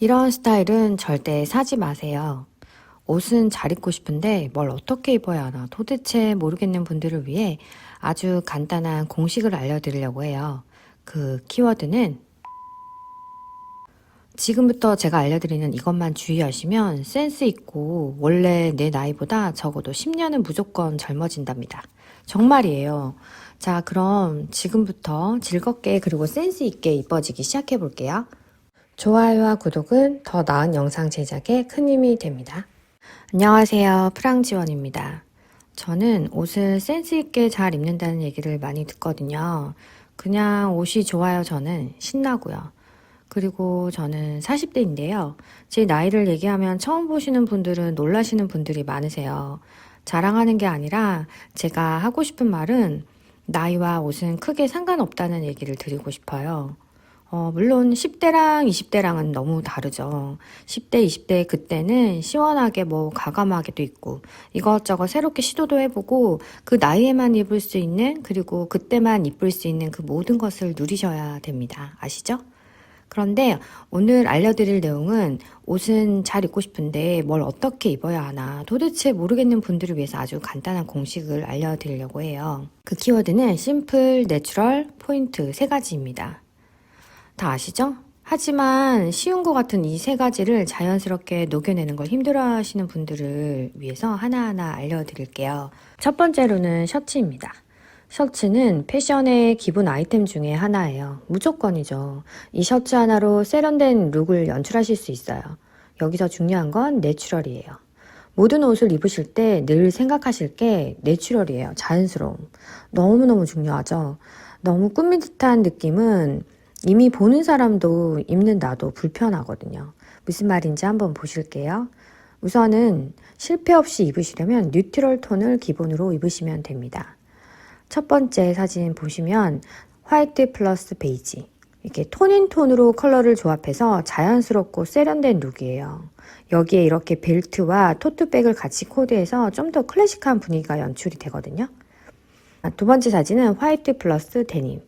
이런 스타일은 절대 사지 마세요. 옷은 잘 입고 싶은데 뭘 어떻게 입어야 하나 도대체 모르겠는 분들을 위해 아주 간단한 공식을 알려드리려고 해요. 그 키워드는 지금부터 제가 알려드리는 이것만 주의하시면 센스 있고 원래 내 나이보다 적어도 10년은 무조건 젊어진답니다. 정말이에요. 자, 그럼 지금부터 즐겁게 그리고 센스 있게 이뻐지기 시작해 볼게요. 좋아요와 구독은 더 나은 영상 제작에 큰 힘이 됩니다. 안녕하세요. 프랑지원입니다. 저는 옷을 센스 있게 잘 입는다는 얘기를 많이 듣거든요. 그냥 옷이 좋아요. 저는 신나고요. 그리고 저는 40대인데요. 제 나이를 얘기하면 처음 보시는 분들은 놀라시는 분들이 많으세요. 자랑하는 게 아니라 제가 하고 싶은 말은 나이와 옷은 크게 상관없다는 얘기를 드리고 싶어요. 물론 10대랑 20대랑은 너무 다르죠. 10대, 20대 그때는 시원하게 뭐 과감하게도 있고 이것저것 새롭게 시도도 해보고 그 나이에만 입을 수 있는 그리고 그때만 입을 수 있는 그 모든 것을 누리셔야 됩니다. 아시죠? 그런데 오늘 알려드릴 내용은 옷은 잘 입고 싶은데 뭘 어떻게 입어야 하나 도대체 모르겠는 분들을 위해서 아주 간단한 공식을 알려드리려고 해요. 그 키워드는 심플, 내추럴, 포인트 세 가지입니다. 다 아시죠? 하지만 쉬운 것 같은 이 세 가지를 자연스럽게 녹여내는 걸 힘들어하시는 분들을 위해서 하나하나 알려드릴게요. 첫 번째로는 셔츠입니다. 셔츠는 패션의 기본 아이템 중에 하나예요. 무조건이죠. 이 셔츠 하나로 세련된 룩을 연출하실 수 있어요. 여기서 중요한 건 내추럴이에요. 모든 옷을 입으실 때 늘 생각하실 게 내추럴이에요. 자연스러움. 너무너무 중요하죠. 너무 꾸민 듯한 느낌은 이미 보는 사람도 입는 나도 불편하거든요. 무슨 말인지 한번 보실게요. 우선은 실패 없이 입으시려면 뉴트럴 톤을 기본으로 입으시면 됩니다. 첫 번째 사진 보시면 화이트 플러스 베이지. 이렇게 톤인 톤으로 컬러를 조합해서 자연스럽고 세련된 룩이에요. 여기에 이렇게 벨트와 토트백을 같이 코디해서 좀 더 클래식한 분위기가 연출이 되거든요. 두 번째 사진은 화이트 플러스 데님.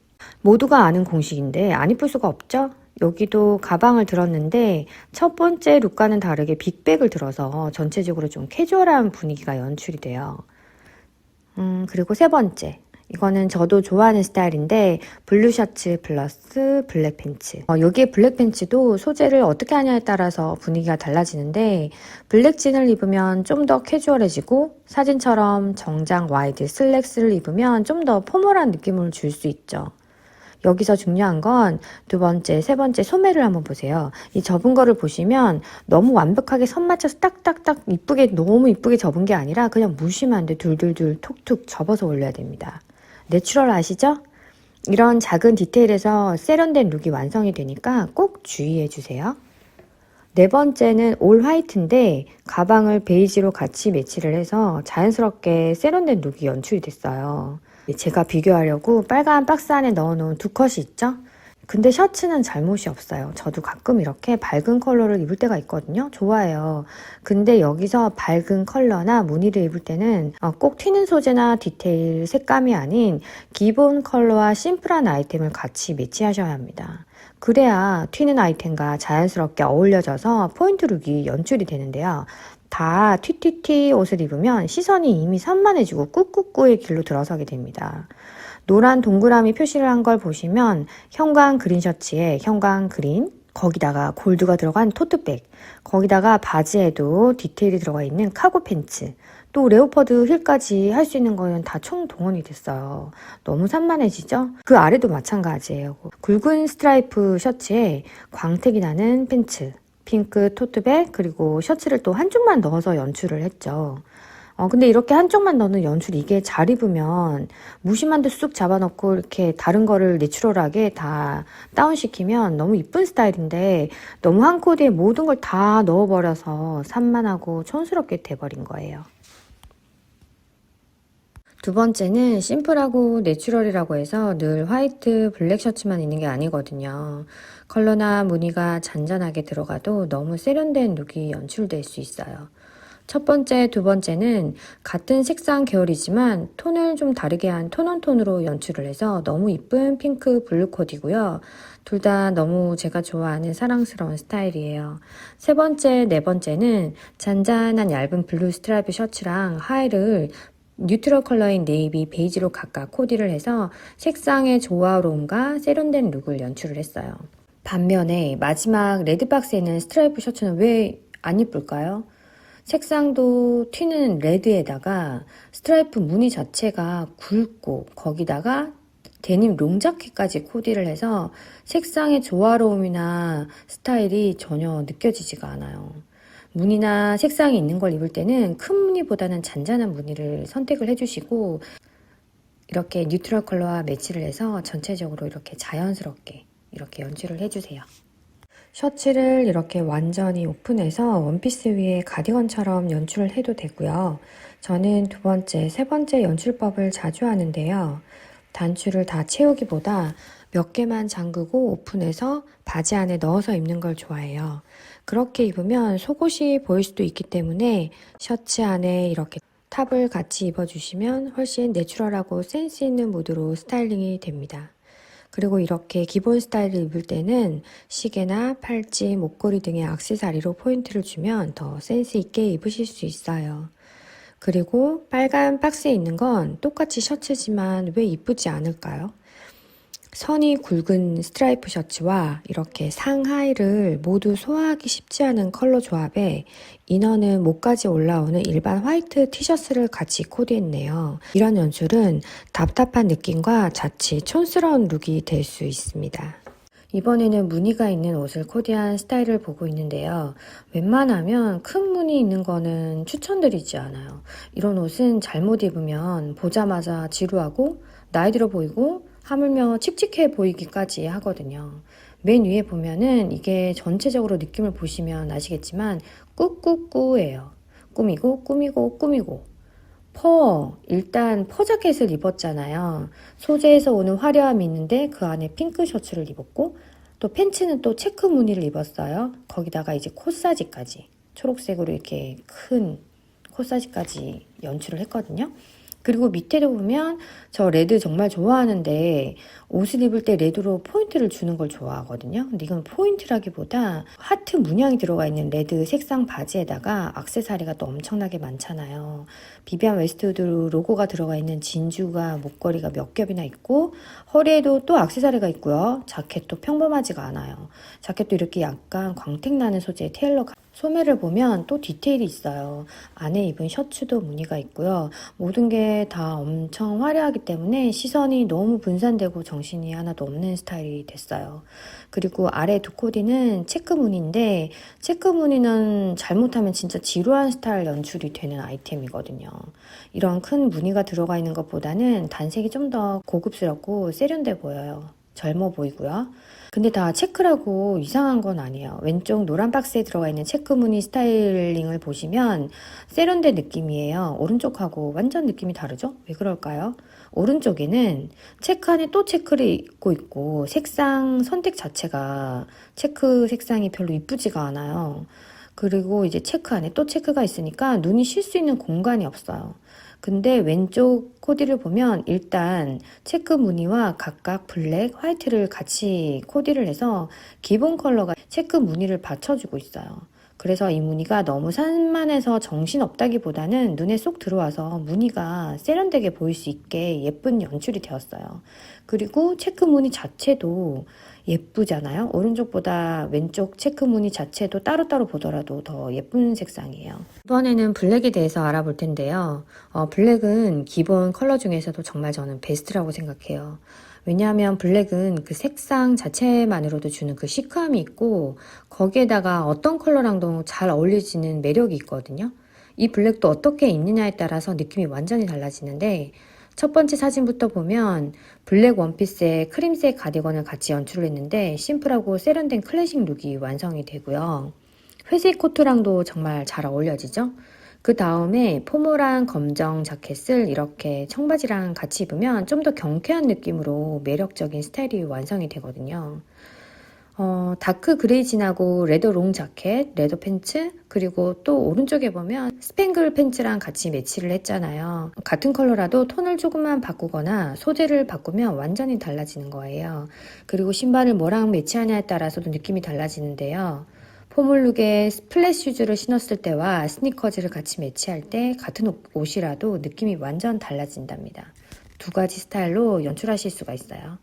모두가 아는 공식인데 안 이쁠 수가 없죠? 여기도 가방을 들었는데 첫 번째 룩과는 다르게 빅백을 들어서 전체적으로 좀 캐주얼한 분위기가 연출이 돼요. 그리고 세 번째. 이거는 저도 좋아하는 스타일인데 블루 셔츠 플러스 블랙 팬츠. 여기에 블랙 팬츠도 소재를 어떻게 하냐에 따라서 분위기가 달라지는데 블랙 진을 입으면 좀 더 캐주얼해지고 사진처럼 정장 와이드 슬랙스를 입으면 좀 더 포멀한 느낌을 줄 수 있죠. 여기서 중요한 건 두 번째, 세 번째 소매를 한번 보세요. 이 접은 거를 보시면 너무 완벽하게 선 맞춰서 딱딱딱 이쁘게 너무 이쁘게 접은 게 아니라 그냥 무심한데 둘둘둘 툭툭 접어서 올려야 됩니다. 내추럴 아시죠? 이런 작은 디테일에서 세련된 룩이 완성이 되니까 꼭 주의해 주세요. 네 번째는 올 화이트인데 가방을 베이지로 같이 매치를 해서 자연스럽게 세련된 룩이 연출이 됐어요. 제가 비교하려고 빨간 박스 안에 넣어놓은 두 컷이 있죠? 근데 셔츠는 잘못이 없어요. 저도 가끔 이렇게 밝은 컬러를 입을 때가 있거든요. 좋아해요. 근데 여기서 밝은 컬러나 무늬를 입을 때는 꼭 튀는 소재나 디테일, 색감이 아닌 기본 컬러와 심플한 아이템을 같이 매치하셔야 합니다. 그래야 튀는 아이템과 자연스럽게 어울려져서 포인트 룩이 연출이 되는데요. 다 튀튀튀 옷을 입으면 시선이 이미 산만해지고 꾹꾹꾹의 길로 들어서게 됩니다. 노란 동그라미 표시를 한 걸 보시면 형광 그린 셔츠에 형광 그린, 거기다가 골드가 들어간 토트백, 거기다가 바지에도 디테일이 들어가 있는 카고 팬츠, 또 레오퍼드 힐까지 할 수 있는 거는 다 총동원이 됐어요. 너무 산만해지죠? 그 아래도 마찬가지예요. 굵은 스트라이프 셔츠에 광택이 나는 팬츠, 핑크 토트백, 그리고 셔츠를 또 한쪽만 넣어서 연출을 했죠. 근데 이렇게 한쪽만 넣는 연출 이게 잘 입으면 무심한 데 쑥 잡아놓고 이렇게 다른 거를 내추럴하게 다 다운시키면 너무 이쁜 스타일인데 너무 한 코디에 모든 걸 다 넣어버려서 산만하고 촌스럽게 돼버린 거예요. 두 번째는 심플하고 내추럴이라고 해서 늘 화이트, 블랙 셔츠만 있는 게 아니거든요. 컬러나 무늬가 잔잔하게 들어가도 너무 세련된 룩이 연출될 수 있어요. 첫 번째, 두 번째는 같은 색상 계열이지만 톤을 좀 다르게 한 톤온톤으로 연출을 해서 너무 이쁜 핑크 블루 코디고요. 둘 다 너무 제가 좋아하는 사랑스러운 스타일이에요. 세 번째, 네 번째는 잔잔한 얇은 블루 스트라이프 셔츠랑 하의를 뉴트럴 컬러인 네이비, 베이지로 각각 코디를 해서 색상의 조화로움과 세련된 룩을 연출을 했어요. 반면에 마지막 레드박스에는 스트라이프 셔츠는 왜 안 예쁠까요? 색상도 튀는 레드에다가 스트라이프 무늬 자체가 굵고 거기다가 데님 롱자켓까지 코디를 해서 색상의 조화로움이나 스타일이 전혀 느껴지지가 않아요. 무늬나 색상이 있는 걸 입을 때는 큰 무늬보다는 잔잔한 무늬를 선택을 해주시고 이렇게 뉴트럴 컬러와 매치를 해서 전체적으로 이렇게 자연스럽게 이렇게 연출을 해주세요. 셔츠를 이렇게 완전히 오픈해서 원피스 위에 가디건처럼 연출을 해도 되고요. 저는 두 번째, 세 번째 연출법을 자주 하는데요. 단추를 다 채우기보다 몇 개만 잠그고 오픈해서 바지 안에 넣어서 입는 걸 좋아해요. 그렇게 입으면 속옷이 보일 수도 있기 때문에 셔츠 안에 이렇게 탑을 같이 입어주시면 훨씬 내추럴하고 센스 있는 무드로 스타일링이 됩니다. 그리고 이렇게 기본 스타일을 입을 때는 시계나 팔찌, 목걸이 등의 액세서리로 포인트를 주면 더 센스 있게 입으실 수 있어요. 그리고 빨간 박스에 있는 건 똑같이 셔츠지만 왜 이쁘지 않을까요? 선이 굵은 스트라이프 셔츠와 이렇게 상하의를 모두 소화하기 쉽지 않은 컬러 조합에 이너는 목까지 올라오는 일반 화이트 티셔츠를 같이 코디했네요. 이런 연출은 답답한 느낌과 자칫 촌스러운 룩이 될 수 있습니다. 이번에는 무늬가 있는 옷을 코디한 스타일을 보고 있는데요. 웬만하면 큰 무늬 있는 거는 추천드리지 않아요. 이런 옷은 잘못 입으면 보자마자 지루하고 나이 들어 보이고 하물며 칙칙해 보이기까지 하거든요. 맨 위에 보면은 이게 전체적으로 느낌을 보시면 아시겠지만 꾸꾸꾸예요. 꾸미고 꾸미고 꾸미고 일단 퍼 자켓을 입었잖아요. 소재에서 오는 화려함이 있는데 그 안에 핑크 셔츠를 입었고 또 팬츠는 또 체크 무늬를 입었어요. 거기다가 이제 코사지까지 초록색으로 이렇게 큰 코사지까지 연출을 했거든요. 그리고 밑에도 보면 저 레드 정말 좋아하는데 옷을 입을 때 레드로 포인트를 주는 걸 좋아하거든요. 근데 이건 포인트라기보다 하트 문양이 들어가 있는 레드 색상 바지에다가 액세서리가 또 엄청나게 많잖아요. 비비안 웨스트우드 로고가 들어가 있는 진주가 목걸이가 몇 겹이나 있고 허리에도 또 액세서리가 있고요. 자켓도 평범하지가 않아요. 자켓도 이렇게 약간 광택 나는 소재의 테일러 소매를 보면 또 디테일이 있어요. 안에 입은 셔츠도 무늬가 있고요. 모든 게 다 엄청 화려하기 때문에 시선이 너무 분산되고 정신이 하나도 없는 스타일이 됐어요. 그리고 아래 두 코디는 체크 무늬인데 체크 무늬는 잘못하면 진짜 지루한 스타일 연출이 되는 아이템이거든요. 이런 큰 무늬가 들어가 있는 것보다는 단색이 좀 더 고급스럽고 세련돼 보여요. 젊어 보이고요. 근데 다 체크라고 이상한 건 아니에요. 왼쪽 노란 박스에 들어가 있는 체크 무늬 스타일링을 보시면 세련된 느낌이에요. 오른쪽하고 완전 느낌이 다르죠? 왜 그럴까요? 오른쪽에는 체크 안에 또 체크를 입고 있고 색상 선택 자체가 체크 색상이 별로 이쁘지가 않아요. 그리고 이제 체크 안에 또 체크가 있으니까 눈이 쉴 수 있는 공간이 없어요. 근데 왼쪽 코디를 보면 일단 체크 무늬와 각각 블랙, 화이트를 같이 코디를 해서 기본 컬러가 체크 무늬를 받쳐주고 있어요. 그래서 이 무늬가 너무 산만해서 정신없다기보다는 눈에 쏙 들어와서 무늬가 세련되게 보일 수 있게 예쁜 연출이 되었어요. 그리고 체크 무늬 자체도 예쁘잖아요. 오른쪽보다 왼쪽 체크 무늬 자체도 따로따로 보더라도 더 예쁜 색상이에요. 이번에는 블랙에 대해서 알아볼 텐데요. 블랙은 기본 컬러 중에서도 정말 저는 베스트라고 생각해요. 왜냐하면 블랙은 그 색상 자체만으로도 주는 그 시크함이 있고 거기에다가 어떤 컬러랑도 잘 어울리지는 매력이 있거든요. 이 블랙도 어떻게 입느냐에 따라서 느낌이 완전히 달라지는데 첫 번째 사진부터 보면 블랙 원피스에 크림색 가디건을 같이 연출을 했는데 심플하고 세련된 클래식 룩이 완성이 되고요. 회색 코트랑도 정말 잘 어울려지죠? 그 다음에 포멀한 검정 자켓을 이렇게 청바지랑 같이 입으면 좀 더 경쾌한 느낌으로 매력적인 스타일이 완성이 되거든요. 다크 그레이 진하고 레더 롱 자켓, 레더 팬츠, 그리고 또 오른쪽에 보면 스팽글 팬츠랑 같이 매치를 했잖아요. 같은 컬러라도 톤을 조금만 바꾸거나 소재를 바꾸면 완전히 달라지는 거예요. 그리고 신발을 뭐랑 매치하냐에 따라서도 느낌이 달라지는데요. 포멀룩에 플랫 슈즈를 신었을 때와 스니커즈를 같이 매치할 때 같은 옷이라도 느낌이 완전 달라진답니다. 두 가지 스타일로 연출하실 수가 있어요.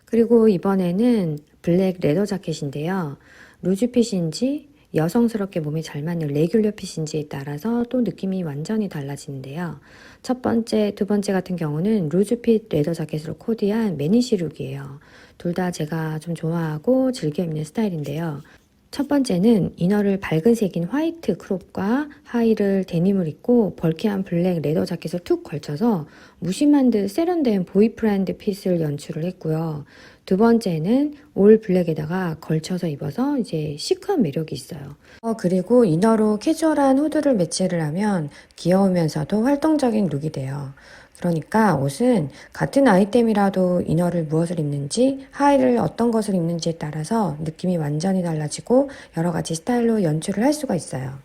그리고 이번에는 블랙 레더 자켓인데요. 루즈핏인지 여성스럽게 몸에 잘 맞는 레귤러 핏인지에 따라서 또 느낌이 완전히 달라지는데요. 첫 번째, 두 번째 같은 경우는 루즈핏 레더 자켓으로 코디한 매니시 룩이에요. 둘 다 제가 좀 좋아하고 즐겨 입는 스타일인데요. 첫 번째는 이너를 밝은 색인 화이트 크롭과 하의를 데님을 입고 벌키한 블랙 레더 자켓을 툭 걸쳐서 무심한 듯 세련된 보이프렌드 핏을 연출을 했고요. 두 번째는 올 블랙에다가 걸쳐서 입어서 이제 시크한 매력이 있어요. 그리고 이너로 캐주얼한 후드를 매치를 하면 귀여우면서도 활동적인 룩이 돼요. 그러니까 옷은 같은 아이템이라도 이너를 무엇을 입는지, 하의를 어떤 것을 입는지에 따라서 느낌이 완전히 달라지고 여러 가지 스타일로 연출을 할 수가 있어요.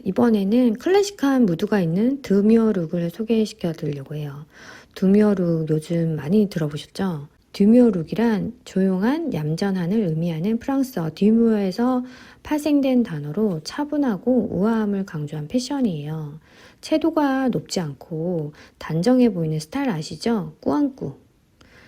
이번에는 클래식한 무드가 있는 드뮤어 룩을 소개시켜 드리려고 해요. 드뮤어 룩 요즘 많이 들어보셨죠? 드뮤어 룩이란 조용한 얌전한을 의미하는 프랑스어 드뮤어에서 파생된 단어로 차분하고 우아함을 강조한 패션이에요. 채도가 높지 않고 단정해 보이는 스타일 아시죠? 꾸안꾸.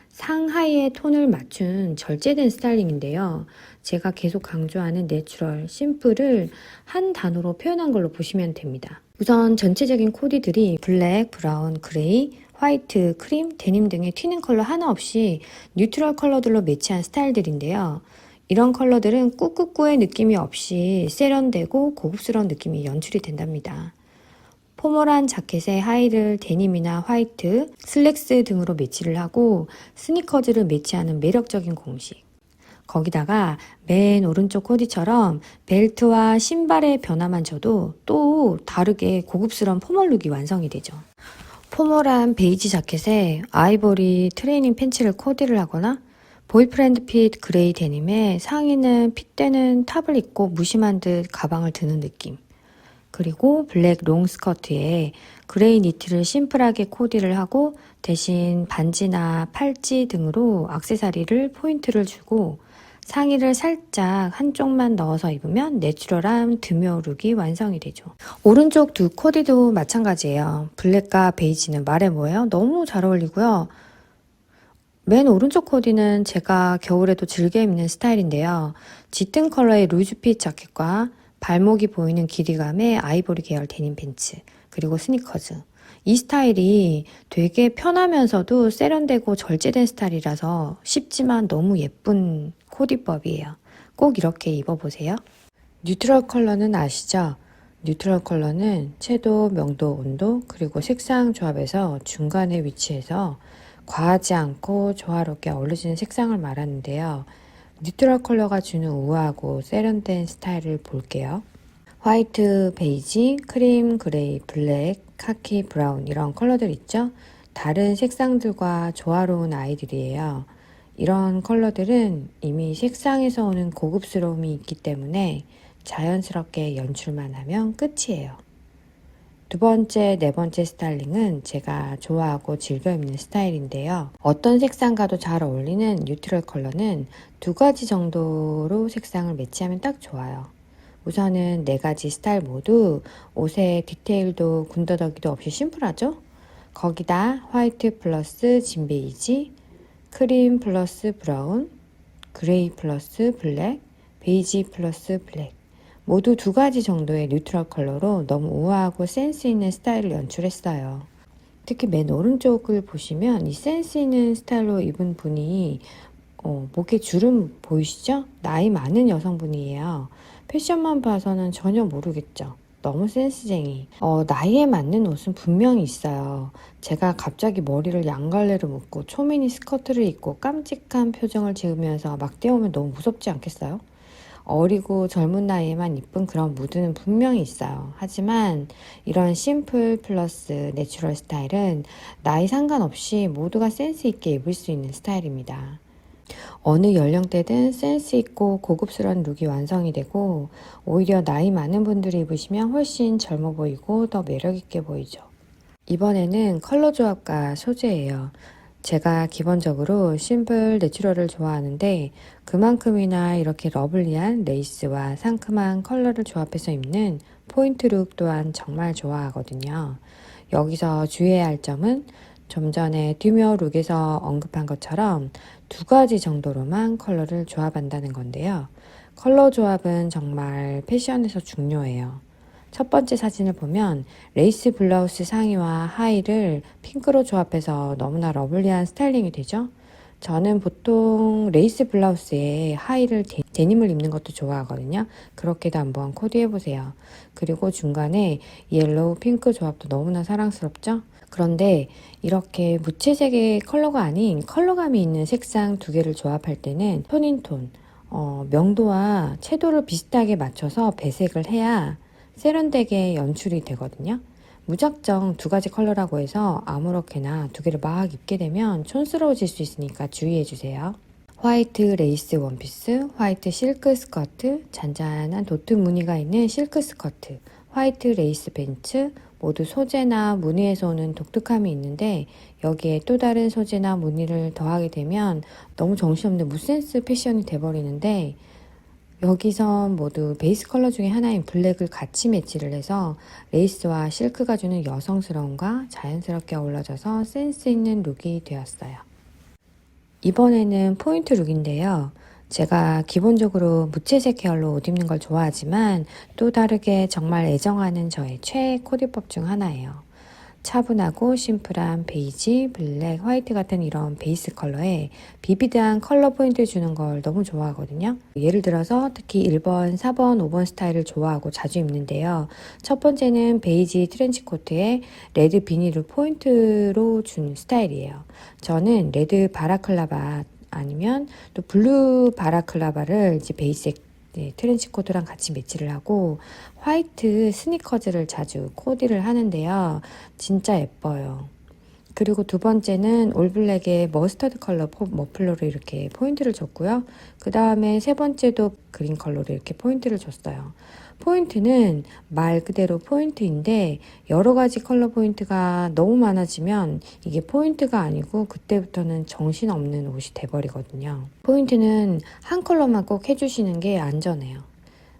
상하이의 톤을 맞춘 절제된 스타일링인데요. 제가 계속 강조하는 내추럴, 심플을 한 단어로 표현한 걸로 보시면 됩니다. 우선 전체적인 코디들이 블랙, 브라운, 그레이, 화이트, 크림, 데님 등의 튀는 컬러 하나 없이 뉴트럴 컬러들로 매치한 스타일들인데요. 이런 컬러들은 꾸꾸꾸의 느낌이 없이 세련되고 고급스러운 느낌이 연출이 된답니다. 포멀한 자켓에 하의를 데님이나 화이트, 슬랙스 등으로 매치를 하고 스니커즈를 매치하는 매력적인 공식. 거기다가 맨 오른쪽 코디처럼 벨트와 신발의 변화만 줘도 또 다르게 고급스러운 포멀룩이 완성이 되죠. 포멀한 베이지 자켓에 아이보리 트레이닝 팬츠를 코디를 하거나 보이프렌드 핏 그레이 데님에 상의는 핏되는 탑을 입고 무심한 듯 가방을 드는 느낌. 그리고 블랙 롱 스커트에 그레이 니트를 심플하게 코디를 하고 대신 반지나 팔찌 등으로 액세서리를 포인트를 주고 상의를 살짝 한쪽만 넣어서 입으면 내추럴한 드뮤어 룩이 완성이 되죠. 오른쪽 두 코디도 마찬가지예요. 블랙과 베이지는 말해 뭐예요? 너무 잘 어울리고요. 맨 오른쪽 코디는 제가 겨울에도 즐겨 입는 스타일인데요. 짙은 컬러의 루즈핏 자켓과 발목이 보이는 길이감의 아이보리 계열 데님 팬츠, 그리고 스니커즈. 이 스타일이 되게 편하면서도 세련되고 절제된 스타일이라서 쉽지만 너무 예쁜 코디법이에요. 꼭 이렇게 입어보세요. 뉴트럴 컬러는 아시죠? 뉴트럴 컬러는 채도, 명도, 온도, 그리고 색상 조합에서 중간에 위치해서 과하지 않고 조화롭게 어울리는 색상을 말하는데요. 뉴트럴 컬러가 주는 우아하고 세련된 스타일을 볼게요. 화이트, 베이지, 크림, 그레이, 블랙, 카키, 브라운 이런 컬러들 있죠? 다른 색상들과 조화로운 아이들이에요. 이런 컬러들은 이미 색상에서 오는 고급스러움이 있기 때문에 자연스럽게 연출만 하면 끝이에요. 두 번째, 네 번째 스타일링은 제가 좋아하고 즐겨 입는 스타일인데요. 어떤 색상과도 잘 어울리는 뉴트럴 컬러는 두 가지 정도로 색상을 매치하면 딱 좋아요. 우선은 네 가지 스타일 모두 옷의 디테일도 군더더기도 없이 심플하죠? 거기다 화이트 플러스 진 베이지, 크림 플러스 브라운, 그레이 플러스 블랙, 베이지 플러스 블랙. 모두 두 가지 정도의 뉴트럴 컬러로 너무 우아하고 센스 있는 스타일을 연출했어요. 특히 맨 오른쪽을 보시면 이 센스 있는 스타일로 입은 분이 목에 주름 보이시죠? 나이 많은 여성분이에요. 패션만 봐서는 전혀 모르겠죠. 너무 센스쟁이. 나이에 맞는 옷은 분명히 있어요. 제가 갑자기 머리를 양갈래로 묶고 초미니 스커트를 입고 깜찍한 표정을 지으면서 막 뛰어오면 너무 무섭지 않겠어요? 어리고 젊은 나이에만 이쁜 그런 무드는 분명히 있어요. 하지만 이런 심플 플러스 내추럴 스타일은 나이 상관없이 모두가 센스 있게 입을 수 있는 스타일입니다. 어느 연령대든 센스 있고 고급스러운 룩이 완성이 되고 오히려 나이 많은 분들이 입으시면 훨씬 젊어 보이고 더 매력 있게 보이죠. 이번에는 컬러 조합과 소재예요. 제가 기본적으로 심플 내추럴을 좋아하는데 그만큼이나 이렇게 러블리한 레이스와 상큼한 컬러를 조합해서 입는 포인트 룩 또한 정말 좋아하거든요. 여기서 주의해야 할 점은 좀 전에 듀묘 룩에서 언급한 것처럼 두 가지 정도로만 컬러를 조합한다는 건데요. 컬러 조합은 정말 패션에서 중요해요. 첫 번째 사진을 보면 레이스 블라우스 상의와 하의를 핑크로 조합해서 너무나 러블리한 스타일링이 되죠. 저는 보통 레이스 블라우스에 하의를 데님을 입는 것도 좋아하거든요. 그렇게도 한번 코디해보세요. 그리고 중간에 옐로우 핑크 조합도 너무나 사랑스럽죠. 그런데 이렇게 무채색의 컬러가 아닌 컬러감이 있는 색상 두 개를 조합할 때는 톤인톤, 명도와 채도를 비슷하게 맞춰서 배색을 해야 세련되게 연출이 되거든요. 무작정 두 가지 컬러라고 해서 아무렇게나 두 개를 막 입게 되면 촌스러워질 수 있으니까 주의해 주세요. 화이트 레이스 원피스, 화이트 실크 스커트, 잔잔한 도트 무늬가 있는 실크 스커트, 화이트 레이스 벤츠, 모두 소재나 무늬에서 오는 독특함이 있는데 여기에 또 다른 소재나 무늬를 더하게 되면 너무 정신없는 무센스 패션이 돼버리는데 여기선 모두 베이스 컬러 중에 하나인 블랙을 같이 매치를 해서 레이스와 실크가 주는 여성스러움과 자연스럽게 어우러져서 센스 있는 룩이 되었어요. 이번에는 포인트 룩인데요. 제가 기본적으로 무채색 계열로 옷 입는 걸 좋아하지만 또 다르게 정말 애정하는 저의 최애 코디법 중 하나예요. 차분하고 심플한 베이지, 블랙, 화이트 같은 이런 베이스 컬러에 비비드한 컬러 포인트 주는 걸 너무 좋아하거든요. 예를 들어서 특히 1번, 4번, 5번 스타일을 좋아하고 자주 입는데요. 첫 번째는 베이지 트렌치 코트에 레드 비닐을 포인트로 준 스타일이에요. 저는 레드 바라클라바 아니면 또 블루 바라클라바를 이제 베이스에 트렌치 코트랑 같이 매치를 하고 화이트 스니커즈를 자주 코디를 하는데요. 진짜 예뻐요. 그리고 두 번째는 올블랙에 머스터드 컬러 머플러로 이렇게 포인트를 줬고요. 그 다음에 세 번째도 그린 컬러로 이렇게 포인트를 줬어요. 포인트는 말 그대로 포인트인데 여러 가지 컬러 포인트가 너무 많아지면 이게 포인트가 아니고 그때부터는 정신없는 옷이 돼버리거든요. 포인트는 한 컬러만 꼭 해주시는 게 안전해요.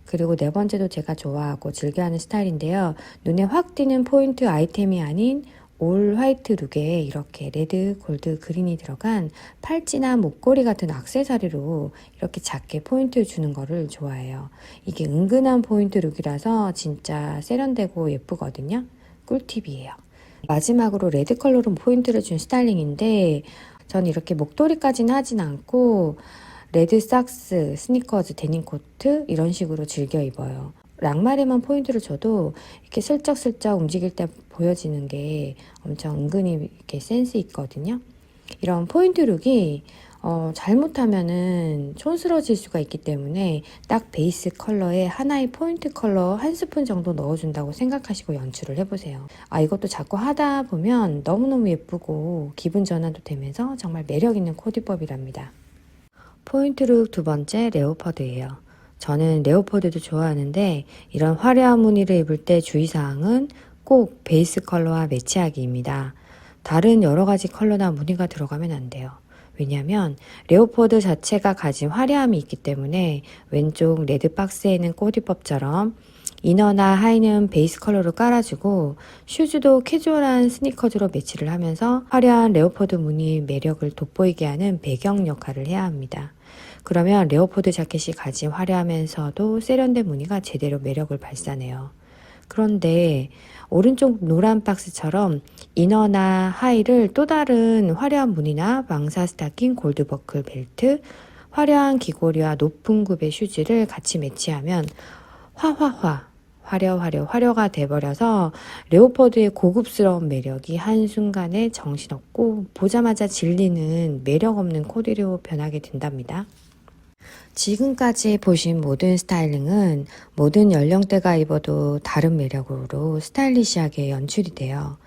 그리고 네 번째도 제가 좋아하고 즐겨하는 스타일인데요. 눈에 확 띄는 포인트 아이템이 아닌 올 화이트 룩에 이렇게 레드, 골드, 그린이 들어간 팔찌나 목걸이 같은 액세서리로 이렇게 작게 포인트 주는 거를 좋아해요. 이게 은근한 포인트 룩이라서 진짜 세련되고 예쁘거든요. 꿀팁이에요. 마지막으로 레드 컬러로 포인트를 준 스타일링인데 전 이렇게 목도리까지는 하진 않고 레드 삭스, 스니커즈, 데님 코트 이런 식으로 즐겨 입어요. 랑말에만 포인트를 줘도 이렇게 슬쩍슬쩍 움직일 때 보여지는 게 엄청 은근히 이렇게 센스 있거든요. 이런 포인트 룩이 잘못하면은 촌스러워질 수가 있기 때문에 딱 베이스 컬러에 하나의 포인트 컬러 한 스푼 정도 넣어준다고 생각하시고 연출을 해보세요. 이것도 자꾸 하다 보면 너무너무 예쁘고 기분 전환도 되면서 정말 매력 있는 코디법이랍니다. 포인트 룩 두 번째 레오퍼드예요. 저는 레오퍼드도 좋아하는데 이런 화려한 무늬를 입을 때 주의사항은 꼭 베이스 컬러와 매치하기입니다. 다른 여러 가지 컬러나 무늬가 들어가면 안 돼요. 왜냐하면 레오퍼드 자체가 가진 화려함이 있기 때문에 왼쪽 레드 박스에는 코디법처럼 이너나 하의는 베이스 컬러로 깔아주고 슈즈도 캐주얼한 스니커즈로 매치를 하면서 화려한 레오퍼드 무늬의 매력을 돋보이게 하는 배경 역할을 해야 합니다. 그러면 레오포드 자켓이 가진 화려하면서도 세련된 무늬가 제대로 매력을 발산해요. 그런데 오른쪽 노란 박스처럼 이너나 하의를 또 다른 화려한 무늬나 망사 스타킹, 골드버클 벨트, 화려한 귀걸이와 높은 굽의 슈즈를 같이 매치하면 화려가 돼버려서 레오퍼드의 고급스러운 매력이 한순간에 정신없고 보자마자 질리는 매력 없는 코디로 변하게 된답니다. 지금까지 보신 모든 스타일링은 모든 연령대가 입어도 다른 매력으로 스타일리시하게 연출이 돼요.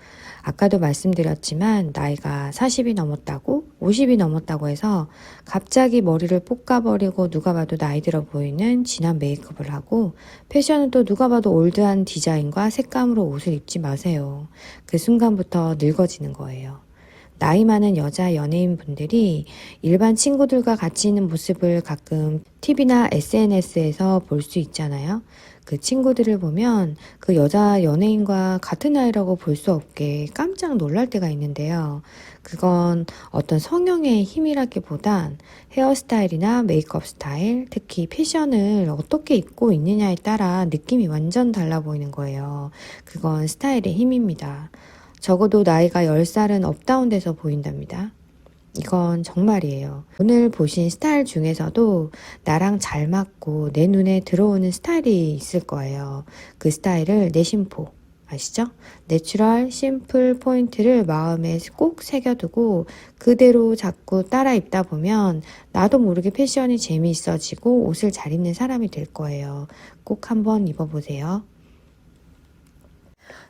아까도 말씀드렸지만 나이가 40이 넘었다고 50이 넘었다고 해서 갑자기 머리를 볶아버리고 누가 봐도 나이 들어 보이는 진한 메이크업을 하고 패션은 또 누가 봐도 올드한 디자인과 색감으로 옷을 입지 마세요. 그 순간부터 늙어지는 거예요. 나이 많은 여자 연예인 분들이 일반 친구들과 같이 있는 모습을 가끔 TV나 SNS에서 볼 수 있잖아요. 그 친구들을 보면 그 여자 연예인과 같은 나이라고 볼 수 없게 깜짝 놀랄 때가 있는데요. 그건 어떤 성형의 힘이라기보단 헤어스타일이나 메이크업 스타일, 특히 패션을 어떻게 입고 있느냐에 따라 느낌이 완전 달라 보이는 거예요. 그건 스타일의 힘입니다. 적어도 나이가 10살은 업다운돼서 보인답니다. 이건 정말이에요. 오늘 보신 스타일 중에서도 나랑 잘 맞고 내 눈에 들어오는 스타일이 있을 거예요. 그 스타일을 내심포, 아시죠? 내추럴, 심플 포인트를 마음에 꼭 새겨두고 그대로 자꾸 따라 입다 보면 나도 모르게 패션이 재미있어지고 옷을 잘 입는 사람이 될 거예요. 꼭 한번 입어보세요.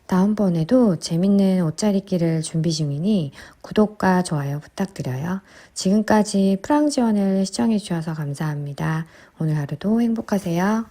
다음번에도 재밌는 옷잘 입기를 준비 중이니 구독과 좋아요 부탁드려요. 지금까지 프랑지원을 시청해주셔서 감사합니다. 오늘 하루도 행복하세요.